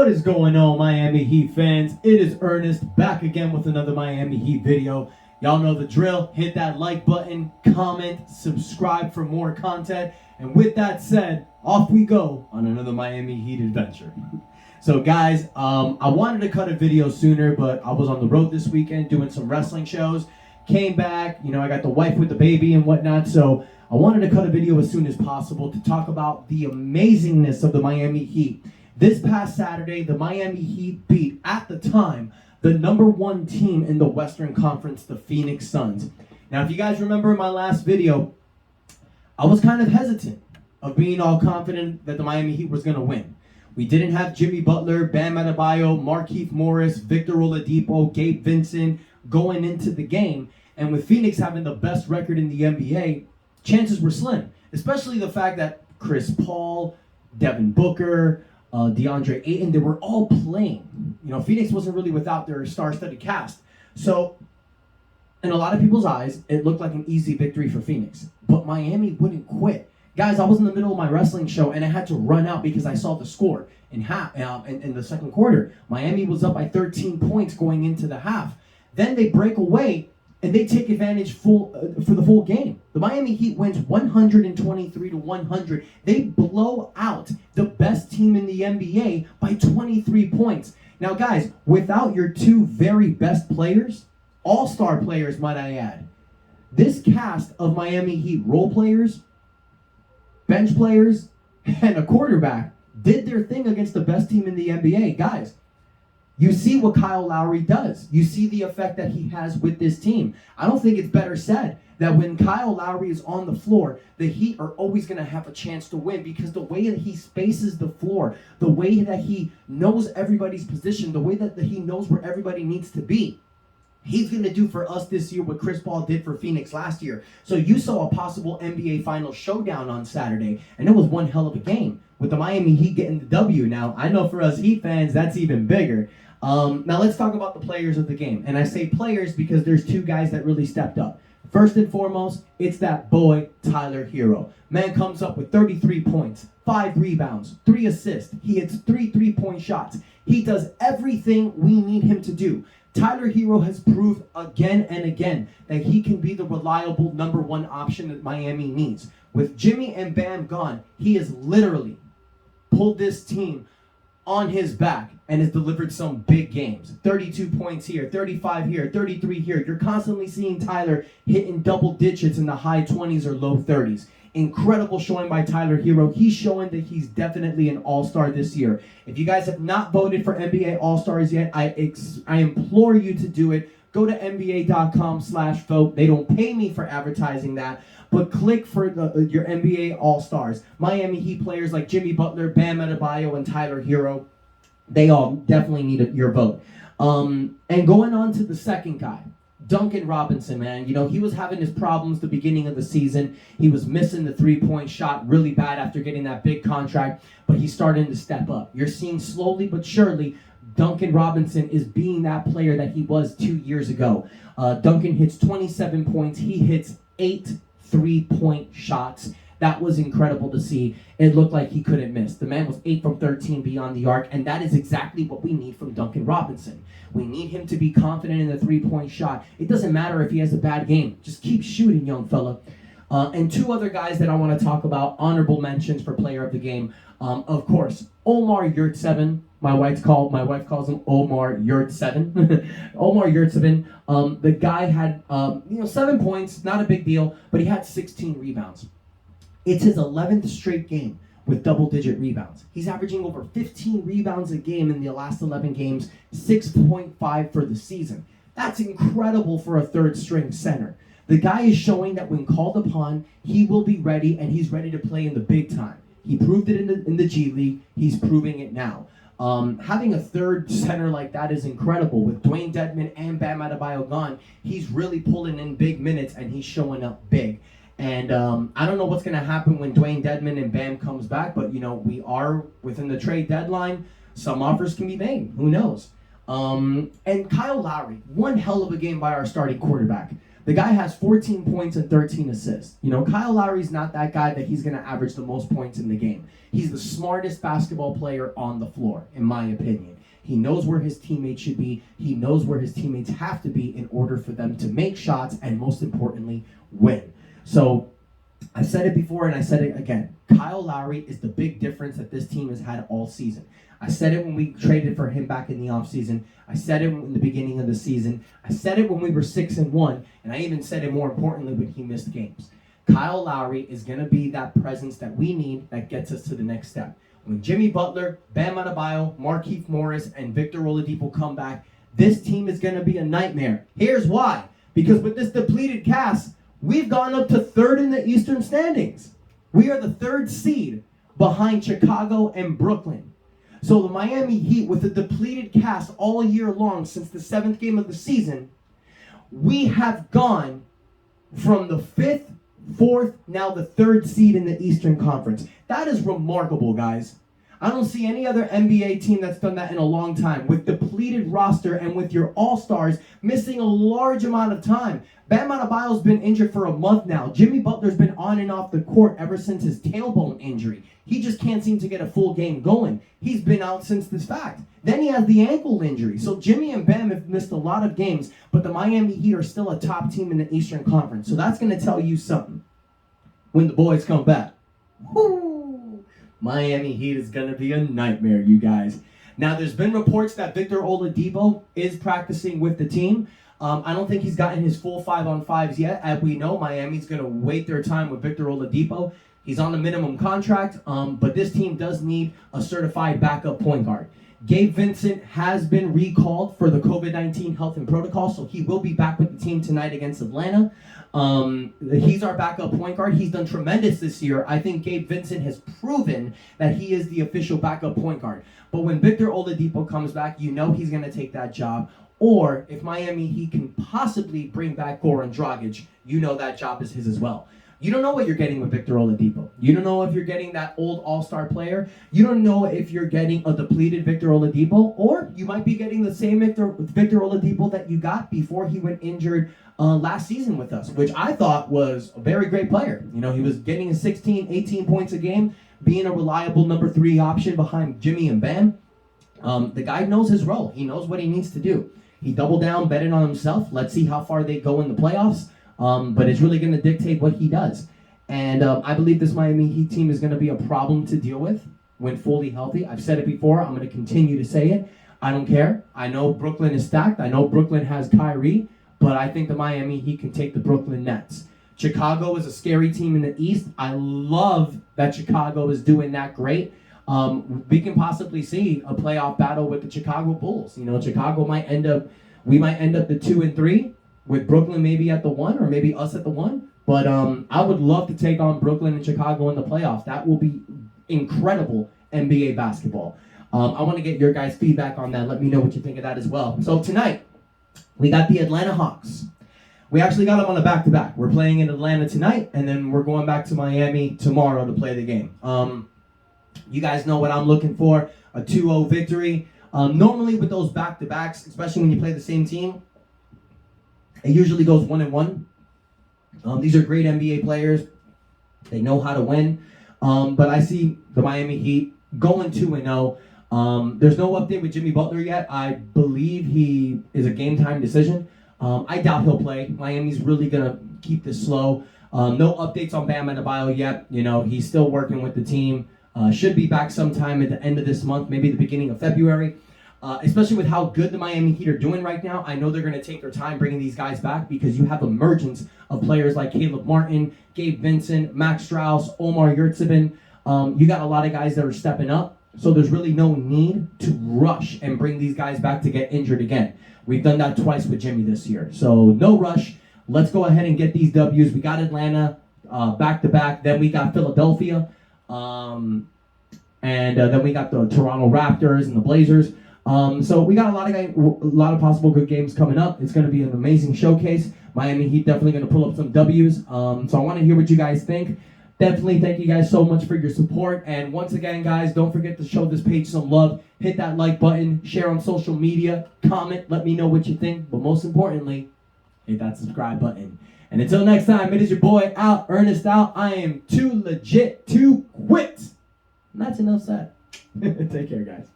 What is going on, Miami Heat fans? It is Ernest back again with another Miami Heat video. Y'all know the drill. Hit that like button, comment, subscribe for more content. And with that said, off we go on another Miami Heat adventure. So guys, I wanted to cut a video sooner, but I was on the road this weekend doing some wrestling shows. Came back, I got the wife with the baby and whatnot, so I wanted to cut a video as soon as possible to talk about the amazingness of the Miami Heat. This past Saturday, the Miami Heat beat, at the time, the #1 team in the Western Conference, the Phoenix Suns. Now, if you guys remember in my last video, I was kind of hesitant of being all confident that the Miami Heat was going to win. We didn't have Jimmy Butler, Bam Adebayo, Markieff Morris, Victor Oladipo, Gabe Vincent going into the game. And with Phoenix having the best record in the NBA, chances were slim, especially the fact that Chris Paul, Devin Booker, DeAndre Ayton, they were all playing. Phoenix wasn't really without their star-studded cast. So, in a lot of people's eyes, it looked like an easy victory for Phoenix. But Miami wouldn't quit. Guys, I was in the middle of my wrestling show, and I had to run out because I saw the score in the second quarter. Miami was up by 13 points going into the half. Then they break away, and they take advantage for the full game. The Miami Heat wins 123-100. They blow out the best team in the NBA by 23 points. Now, guys, without your two very best players, all-star players, might I add, this cast of Miami Heat role players, bench players, and a quarterback did their thing against the best team in the NBA. Guys, you see what Kyle Lowry does. You see the effect that he has with this team. I don't think it's better said that when Kyle Lowry is on the floor, the Heat are always going to have a chance to win because the way that he spaces the floor, the way that he knows everybody's position, the way that he knows where everybody needs to be, he's going to do for us this year what Chris Paul did for Phoenix last year. So you saw a possible NBA Finals showdown on Saturday, and it was one hell of a game with the Miami Heat getting the W. Now, I know for us Heat fans, that's even bigger. Now let's talk about the players of the game. And I say players because there's two guys that really stepped up. First and foremost, it's that boy, Tyler Hero. Man comes up with 33 points, 5 rebounds, 3 assists. He hits 3 3-point shots. He does everything we need him to do. Tyler Hero has proved again and again that he can be the reliable #1 option that Miami needs. With Jimmy and Bam gone, he has literally pulled this team on his back and has delivered some big games. 32 points here, 35 here, 33 here. You're constantly seeing Tyler hitting double digits in the high 20s or low 30s. Incredible showing by Tyler Hero. He's showing that he's definitely an all-star this year. If you guys have not voted for NBA All-Stars yet, I implore you to do it. Go to NBA.com/vote. They don't pay me for advertising that, but click for your NBA All-Stars. Miami Heat players like Jimmy Butler, Bam Adebayo, and Tyler Hero, they all definitely need your vote. And going on to the second guy, Duncan Robinson, man. He was having his problems the beginning of the season. He was missing the 3-point shot really bad after getting that big contract, but he's starting to step up. You're seeing slowly but surely Duncan Robinson is being that player that he was 2 years ago. Duncan hits 27 points. He hits 8 3-point shots. That was incredible to see. It looked like he couldn't miss. The man was 8 from 13 beyond the arc, and that is exactly what we need from Duncan Robinson. We need him to be confident in the 3-point shot. It doesn't matter if he has a bad game. Just keep shooting, young fella. And two other guys that I want to talk about, honorable mentions for player of the game. Of course, Omar Yurtseven. My wife calls him Omar Yurtseven. Omar Yurtseven. The guy had 7 points, not a big deal, but he had 16 rebounds. It's his 11th straight game with double-digit rebounds. He's averaging over 15 rebounds a game in the last 11 games, 6.5 for the season. That's incredible for a third-string center. The guy is showing that when called upon, he will be ready, and he's ready to play in the big time. He proved it in the G League. He's proving it now. Having a third center like that is incredible. With Dwayne Dedmon and Bam Adebayo gone, he's really pulling in big minutes, and he's showing up big. And I don't know what's going to happen when Dwayne Dedmon and Bam comes back, but, we are within the trade deadline. Some offers can be made. Who knows? And Kyle Lowry, one hell of a game by our starting quarterback. The guy has 14 points and 13 assists. You know, Kyle Lowry's not that guy that he's going to average the most points in the game. He's the smartest basketball player on the floor, in my opinion. He knows where his teammates should be. He knows where his teammates have to be in order for them to make shots and, most importantly, win. So I said it before and I said it again. Kyle Lowry is the big difference that this team has had all season. I said it when we traded for him back in the offseason. I said it in the beginning of the season. I said it when we were 6-1, and I even said it more importantly when he missed games. Kyle Lowry is going to be that presence that we need that gets us to the next step. When Jimmy Butler, Bam Adebayo, Markieff Morris, and Victor Oladipo come back, this team is going to be a nightmare. Here's why. Because with this depleted cast, we've gone up to third in the Eastern standings. We are the third seed behind Chicago and Brooklyn. So the Miami Heat, with a depleted cast all year long since the 7th game of the season, we have gone from the 5th, 4th, now the 3rd seed in the Eastern Conference. That is remarkable, guys. I don't see any other NBA team that's done that in a long time. With depleted roster and with your all-stars missing a large amount of time. Bam Adebayo's been injured for a month now. Jimmy Butler's been on and off the court ever since his tailbone injury. He just can't seem to get a full game going. He's been out since this fact. Then he has the ankle injury. So Jimmy and Bam have missed a lot of games, but the Miami Heat are still a top team in the Eastern Conference. So that's going to tell you something when the boys come back. Woo! Miami Heat is going to be a nightmare, you guys. Now, there's been reports that Victor Oladipo is practicing with the team. I don't think he's gotten his full 5-on-5s yet. As we know, Miami's going to wait their time with Victor Oladipo. He's on a minimum contract, but this team does need a certified backup point guard. Gabe Vincent has been recalled for the COVID-19 health and protocol, so he will be back with the team tonight against Atlanta. He's our backup point guard. He's done tremendous this year. I think Gabe Vincent has proven that he is the official backup point guard. But when Victor Oladipo comes back, you know he's going to take that job. Or if Miami Heat can possibly bring back Goran Dragic, you know that job is his as well. You don't know what you're getting with Victor Oladipo. You don't know if you're getting that old all-star player. You don't know if you're getting a depleted Victor Oladipo, or you might be getting the same Victor Oladipo that you got before he went injured last season with us, which I thought was a very great player. You know, he was getting 16, 18 points a game, being a reliable number 3 option behind Jimmy and Bam. The guy knows his role. He knows what he needs to do. He doubled down, betting on himself. Let's see how far they go in the playoffs. But it's really going to dictate what he does. And I believe this Miami Heat team is going to be a problem to deal with when fully healthy. I've said it before. I'm going to continue to say it. I don't care. I know Brooklyn is stacked. I know Brooklyn has Kyrie. But I think the Miami Heat can take the Brooklyn Nets. Chicago is a scary team in the East. I love that Chicago is doing that great. We can possibly see a playoff battle with the Chicago Bulls. You know, Chicago might end up, we might end up the 2 and 3. With Brooklyn maybe at the 1 or maybe us at the 1. But I would love to take on Brooklyn and Chicago in the playoffs. That will be incredible NBA basketball. I want to get your guys' feedback on that. Let me know what you think of that as well. So tonight, we got the Atlanta Hawks. We actually got them on a back-to-back. We're playing in Atlanta tonight, and then we're going back to Miami tomorrow to play the game. You guys know what I'm looking for, a 2-0 victory. Normally with those back-to-backs, especially when you play the same team, it usually goes 1-1. These are great NBA players. They know how to win. But I see the Miami Heat going 2-0. There's no update with Jimmy Butler yet. I believe he is a game-time decision. I doubt he'll play. Miami's really going to keep this slow. No updates on Bam Adebayo yet. You know, he's still working with the team. Should be back sometime at the end of this month, maybe the beginning of February. Especially with how good the Miami Heat are doing right now, I know they're going to take their time bringing these guys back because you have emergence of players like Caleb Martin, Gabe Vincent, Max Strauss, Omar Yurtseven. You got a lot of guys that are stepping up, so there's really no need to rush and bring these guys back to get injured again. We've done that twice with Jimmy this year, so no rush. Let's go ahead and get these W's. We got Atlanta back-to-back, then we got Philadelphia, and then we got the Toronto Raptors and the Blazers. So we got a lot of possible good games coming up. It's going to be an amazing showcase. Miami Heat definitely going to pull up some W's. So I want to hear what you guys think. Definitely thank you guys so much for your support. And once again, guys, don't forget to show this page some love. Hit that like button, share on social media, comment, let me know what you think. But most importantly, hit that subscribe button. And until next time, it is your boy out, Ernest out. I am too legit to quit. And that's enough said. Take care, guys.